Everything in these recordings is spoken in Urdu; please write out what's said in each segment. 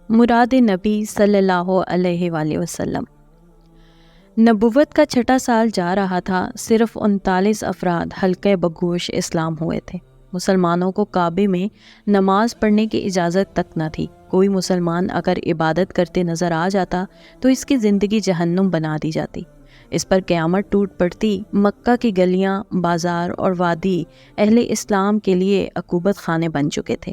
مراد نبی صلی اللہ علیہ وآلہ وسلم۔ نبوت کا چھٹا سال جا رہا تھا، صرف 39 افراد حلقہ بگوش اسلام ہوئے تھے۔ مسلمانوں کو کعبے میں نماز پڑھنے کی اجازت تک نہ تھی۔ کوئی مسلمان اگر عبادت کرتے نظر آ جاتا تو اس کی زندگی جہنم بنا دی جاتی۔ اس پر قیامت ٹوٹ پڑتی۔ مکہ کی گلیاں، بازار اور وادی اہل اسلام کے لیے عقوبت خانے بن چکے تھے۔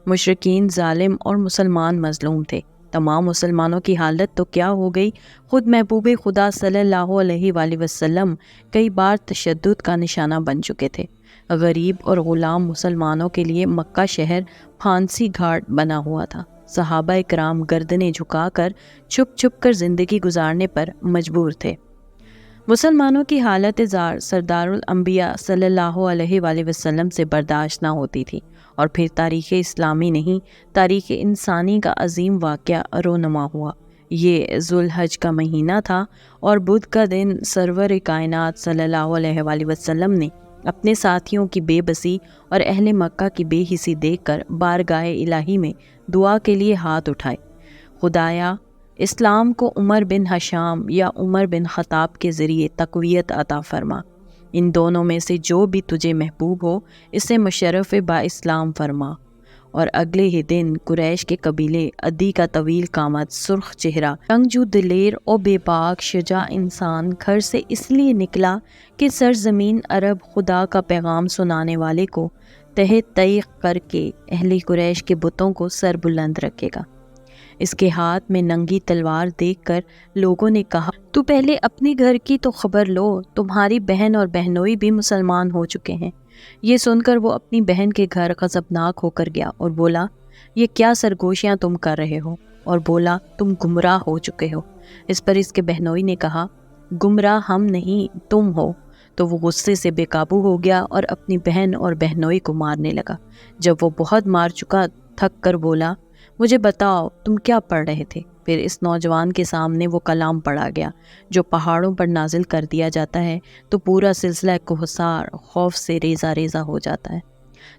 مشرکین ظالم اور مسلمان مظلوم تھے۔ تمام مسلمانوں کی حالت تو کیا ہو گئی، خود محبوب خدا صلی اللہ علیہ وآلہ وسلم کئی بار تشدد کا نشانہ بن چکے تھے۔ غریب اور غلام مسلمانوں کے لیے مکہ شہر پھانسی گھاٹ بنا ہوا تھا۔ صحابہ کرام گردنیں جھکا کر چھپ چھپ کر زندگی گزارنے پر مجبور تھے۔ مسلمانوں کی حالت زار سردار الانبیاء صلی اللہ علیہ وآلہ وسلم سے برداشت نہ ہوتی تھی، اور پھر تاریخ اسلامی نہیں، تاریخ انسانی کا عظیم واقعہ رونما ہوا۔ یہ ذوالحج کا مہینہ تھا اور بدھ کا دن۔ سرور کائنات صلی اللہ علیہ وآلہ وسلم نے اپنے ساتھیوں کی بے بسی اور اہل مکہ کی بے حسی دیکھ کر بارگاہ الہی میں دعا کے لیے ہاتھ اٹھائے۔ خدایا، اسلام کو عمر بن ہشام یا عمر بن خطاب کے ذریعے تقویت عطا فرما۔ ان دونوں میں سے جو بھی تجھے محبوب ہو اسے مشرف با اسلام فرما۔ اور اگلے ہی دن قریش کے قبیلے عدی کا طویل قامت، سرخ چہرہ، جنگجو، دلیر اور بے باک شجاع انسان گھر سے اس لیے نکلا کہ سرزمین عرب خدا کا پیغام سنانے والے کو تحت تیغ کر کے اہل قریش کے بتوں کو سر بلند رکھے گا۔ اس کے ہاتھ میں ننگی تلوار دیکھ کر لوگوں نے کہا، تو پہلے اپنے گھر کی تو خبر لو، تمہاری بہن اور بہنوئی بھی مسلمان ہو چکے ہیں۔ یہ سن کر وہ اپنی بہن کے گھر غضبناک ہو کر گیا اور بولا، یہ کیا سرگوشیاں تم کر رہے ہو؟ اور بولا، تم گمراہ ہو چکے ہو۔ اس پر اس کے بہنوئی نے کہا، گمراہ ہم نہیں، تم ہو۔ تو وہ غصے سے بے قابو ہو گیا اور اپنی بہن اور بہنوئی کو مارنے لگا۔ جب وہ بہت مار چکا، تھک کر بولا، مجھے بتاؤ تم کیا پڑھ رہے تھے؟ پھر اس نوجوان کے سامنے وہ کلام پڑھا گیا جو پہاڑوں پر نازل کر دیا جاتا ہے تو پورا سلسلہ کوہسار خوف سے ریزہ ریزہ ہو جاتا ہے۔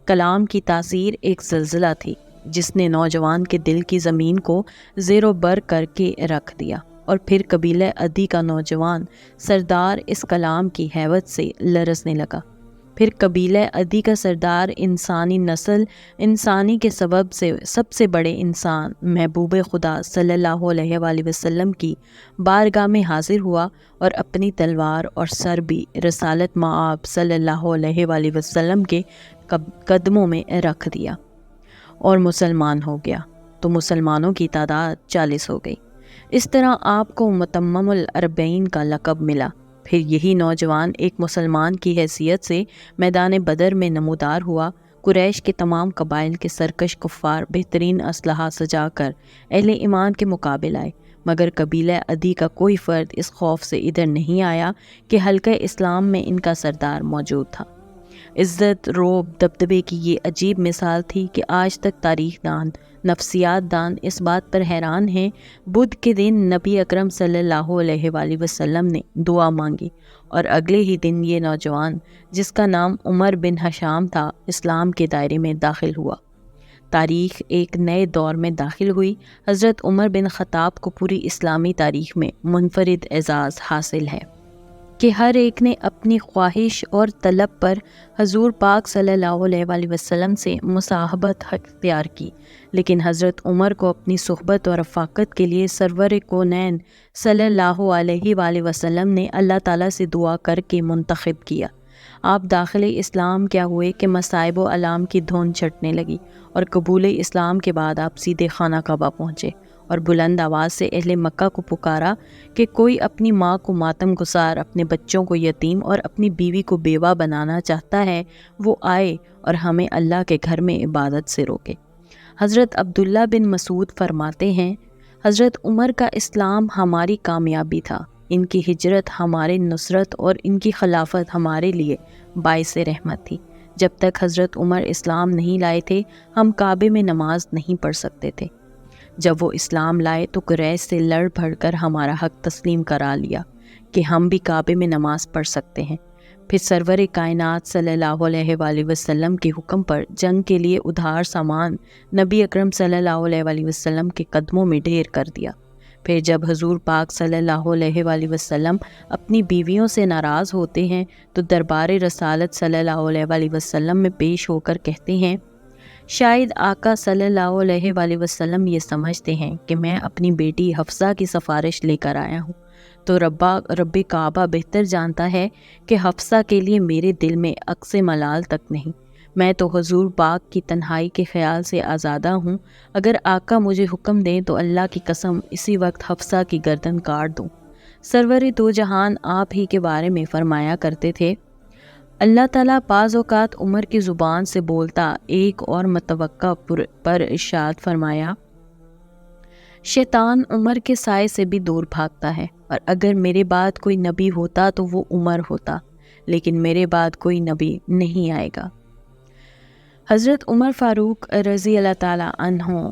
کلام کی تاثیر ایک زلزلہ تھی جس نے نوجوان کے دل کی زمین کو زیر و بر کر کے رکھ دیا، اور پھر قبیلہ عدی کا نوجوان سردار اس کلام کی ہیبت سے لرزنے لگا۔ پھر قبیلہ عدی کا سردار انسانی نسل، انسانی کے سبب سے سب سے بڑے انسان محبوب خدا صلی اللہ علیہ وآلہ وسلم کی بارگاہ میں حاضر ہوا اور اپنی تلوار اور سر بھی رسالت مآب صلی اللہ علیہ وآلہ وسلم کے قدموں میں رکھ دیا اور مسلمان ہو گیا۔ تو مسلمانوں کی تعداد 40 ہو گئی۔ اس طرح آپ کو متمم الاربعین کا لقب ملا۔ پھر یہی نوجوان ایک مسلمان کی حیثیت سے میدان بدر میں نمودار ہوا۔ قریش کے تمام قبائل کے سرکش کفار بہترین اسلحہ سجا کر اہل ایمان کے مقابل آئے، مگر قبیلہ عدی کا کوئی فرد اس خوف سے ادھر نہیں آیا کہ حلقہ اسلام میں ان کا سردار موجود تھا۔ عزت، رعب، دبدبے کی یہ عجیب مثال تھی کہ آج تک تاریخ دان، نفسیات دان اس بات پر حیران ہیں۔ بدھ کے دن نبی اکرم صلی اللہ علیہ وآلہ وسلم نے دعا مانگی اور اگلے ہی دن یہ نوجوان جس کا نام عمر بن ہشام تھا اسلام کے دائرے میں داخل ہوا۔ تاریخ ایک نئے دور میں داخل ہوئی۔ حضرت عمر بن خطاب کو پوری اسلامی تاریخ میں منفرد اعزاز حاصل ہے کہ ہر ایک نے اپنی خواہش اور طلب پر حضور پاک صلی اللہ علیہ وآلہ وسلم سے مصاحبت اختیار کی، لیکن حضرت عمر کو اپنی صحبت اور رفاقت کے لیے سرور کونین صلی اللہ علیہ وآلہ وسلم نے اللہ تعالیٰ سے دعا کر کے منتخب کیا۔ آپ داخل اسلام کیا ہوئے کہ مصائب و علام کی دھن چھٹنے لگی، اور قبول اسلام کے بعد آپ سیدھے خانہ کعبہ پہنچے اور بلند آواز سے اہل مکہ کو پکارا کہ کوئی اپنی ماں کو ماتم گسار، اپنے بچوں کو یتیم اور اپنی بیوی کو بیوہ بنانا چاہتا ہے، وہ آئے اور ہمیں اللہ کے گھر میں عبادت سے روکے۔ حضرت عبداللہ بن مسعود فرماتے ہیں، حضرت عمر کا اسلام ہماری کامیابی تھا، ان کی ہجرت ہمارے نصرت اور ان کی خلافت ہمارے لیے باعث رحمت تھی۔ جب تک حضرت عمر اسلام نہیں لائے تھے ہم کعبے میں نماز نہیں پڑھ سکتے تھے۔ جب وہ اسلام لائے تو قریش سے لڑ بھڑ کر ہمارا حق تسلیم کرا لیا کہ ہم بھی کعبے میں نماز پڑھ سکتے ہیں۔ پھر سرور کائنات صلی اللہ علیہ وآلہ وسلم کے حکم پر جنگ کے لیے ادھار سامان نبی اکرم صلی اللہ علیہ وآلہ وسلم کے قدموں میں ڈھیر کر دیا۔ پھر جب حضور پاک صلی اللہ علیہ وآلہ وسلم اپنی بیویوں سے ناراض ہوتے ہیں تو دربار رسالت صلی اللہ علیہ وآلہ وسلم میں پیش ہو کر کہتے ہیں، شاید آقا صلی اللہ علیہ وآلہ وسلم یہ سمجھتے ہیں کہ میں اپنی بیٹی حفصہ کی سفارش لے کر آیا ہوں، تو رب کعبہ بہتر جانتا ہے کہ حفصہ کے لیے میرے دل میں عکس ملال تک نہیں، میں تو حضور پاک کی تنہائی کے خیال سے آزادہ ہوں، اگر آقا مجھے حکم دیں تو اللہ کی قسم اسی وقت حفصہ کی گردن کاٹ دوں۔ سرور دو جہان آپ ہی کے بارے میں فرمایا کرتے تھے، اللہ تعالیٰ بعض اوقات عمر کی زبان سے بولتا ایک اور متوقع پر ارشاد فرمایا، شیطان عمر کے سائے سے بھی دور بھاگتا ہے، اور اگر میرے بعد کوئی نبی ہوتا تو وہ عمر ہوتا، لیکن میرے بعد کوئی نبی نہیں آئے گا۔ حضرت عمر فاروق رضی اللہ تعالیٰ عنہ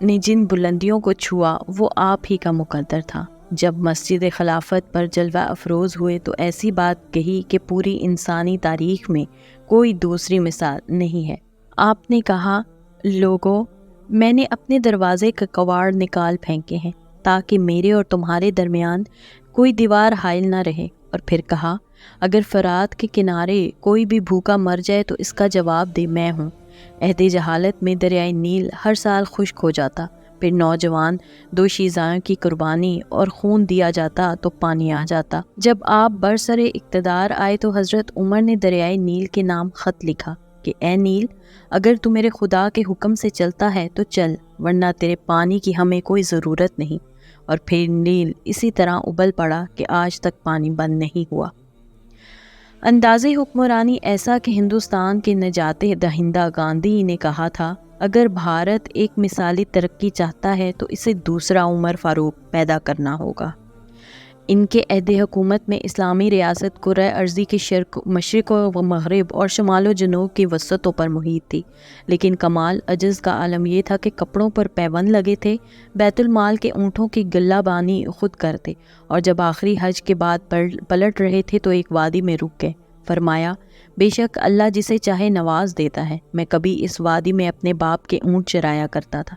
نے جن بلندیوں کو چھوا وہ آپ ہی کا مقدر تھا۔ جب مسجد خلافت پر جلوہ افروز ہوئے تو ایسی بات کہی کہ پوری انسانی تاریخ میں کوئی دوسری مثال نہیں ہے۔ آپ نے کہا، لوگو، میں نے اپنے دروازے کا کواڑ نکال پھینکے ہیں تاکہ میرے اور تمہارے درمیان کوئی دیوار حائل نہ رہے، اور پھر کہا، اگر فرات کے کنارے کوئی بھی بھوکا مر جائے تو اس کا جواب دے میں ہوں۔ عہد جہالت میں دریائے نیل ہر سال خشک ہو جاتا، پھر نوجوان دوشیزائوں کی قربانی اور خون دیا جاتا تو پانی آ جاتا۔ جب آپ برسر اقتدار آئے تو حضرت عمر نے دریائے نیل کے نام خط لکھا کہ اے نیل، اگر تو میرے خدا کے حکم سے چلتا ہے تو چل، ورنہ تیرے پانی کی ہمیں کوئی ضرورت نہیں، اور پھر نیل اسی طرح ابل پڑا کہ آج تک پانی بند نہیں ہوا۔ انداز حکمرانی ایسا کہ ہندوستان کے نجات دہندہ گاندھی نے کہا تھا، اگر بھارت ایک مثالی ترقی چاہتا ہے تو اسے دوسرا عمر فاروق پیدا کرنا ہوگا۔ ان کے عہد حکومت میں اسلامی ریاست کرۂ ارضی کے مشرق و مغرب اور شمال و جنوب کی وسطوں پر محیط تھی، لیکن کمال عجز کا عالم یہ تھا کہ کپڑوں پر پیبند لگے تھے، بیت المال کے اونٹوں کی گلہ بانی خود کرتے، اور جب آخری حج کے بعد پلٹ رہے تھے تو ایک وادی میں رک گئے۔ فرمایا، بے شک اللہ جسے چاہے نواز دیتا ہے، میں کبھی اس وادی میں اپنے باپ کے اونٹ چرایا کرتا تھا،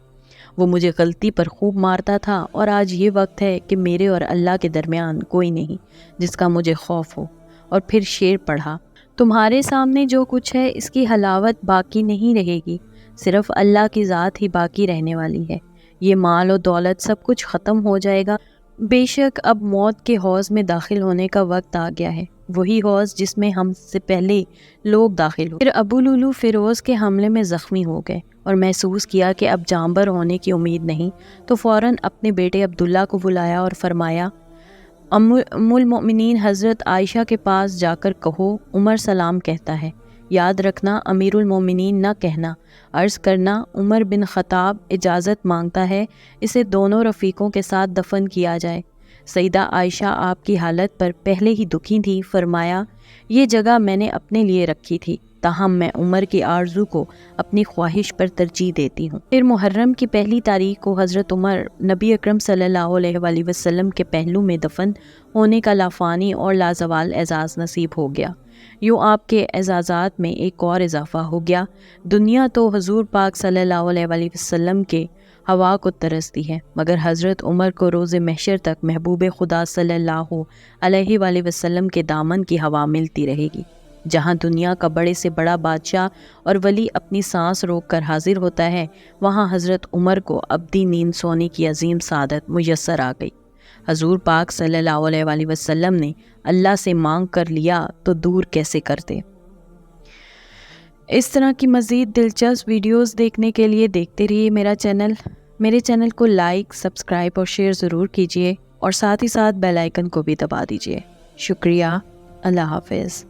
وہ مجھے غلطی پر خوب مارتا تھا، اور آج یہ وقت ہے کہ میرے اور اللہ کے درمیان کوئی نہیں جس کا مجھے خوف ہو۔ اور پھر شعر پڑھا، تمہارے سامنے جو کچھ ہے اس کی حلاوت باقی نہیں رہے گی، صرف اللہ کی ذات ہی باقی رہنے والی ہے، یہ مال و دولت سب کچھ ختم ہو جائے گا، بے شک اب موت کے حوض میں داخل ہونے کا وقت آ گیا ہے، وہی حوض جس میں ہم سے پہلے لوگ داخل ہوئے۔ پھر ابو لولو فیروز کے حملے میں زخمی ہو گئے اور محسوس کیا کہ اب جانبر ہونے کی امید نہیں، تو فوراً اپنے بیٹے عبداللہ کو بلایا اور فرمایا، ام المؤمنین حضرت عائشہ کے پاس جا کر کہو عمر سلام کہتا ہے، یاد رکھنا امیر المومنین نہ کہنا، عرض کرنا عمر بن خطاب اجازت مانگتا ہے اسے دونوں رفیقوں کے ساتھ دفن کیا جائے۔ سیدہ عائشہ آپ کی حالت پر پہلے ہی دکھی تھی، فرمایا، یہ جگہ میں نے اپنے لیے رکھی تھی، تاہم میں عمر کی آرزو کو اپنی خواہش پر ترجیح دیتی ہوں۔ پھر محرم کی پہلی تاریخ کو حضرت عمر نبی اکرم صلی اللہ علیہ وآلہ وسلم کے پہلو میں دفن ہونے کا لافانی اور لازوال اعزاز نصیب ہو گیا۔ یوں آپ کے اعزازات میں ایک اور اضافہ ہو گیا۔ دنیا تو حضور پاک صلی اللہ علیہ وآلہ وسلم کے ہوا کو ترستی ہے، مگر حضرت عمر کو روز محشر تک محبوب خدا صلی اللہ علیہ وآلہ وسلم کے دامن کی ہوا ملتی رہے گی۔ جہاں دنیا کا بڑے سے بڑا بادشاہ اور ولی اپنی سانس روک کر حاضر ہوتا ہے، وہاں حضرت عمر کو ابدی نیند سونے کی عظیم سعادت میسر آ گئی۔ حضور پاک صلی اللہ علیہ وآلہ وسلم نے اللہ سے مانگ کر لیا تو دور کیسے کرتے۔ اس طرح کی مزید دلچسپ ویڈیوز دیکھنے کے لیے دیکھتے رہیے میرے چینل کو لائک، سبسکرائب اور شیئر ضرور کیجیے، اور ساتھ ہی ساتھ بیل آئیکن کو بھی دبا دیجیے۔ شکریہ، اللہ حافظ۔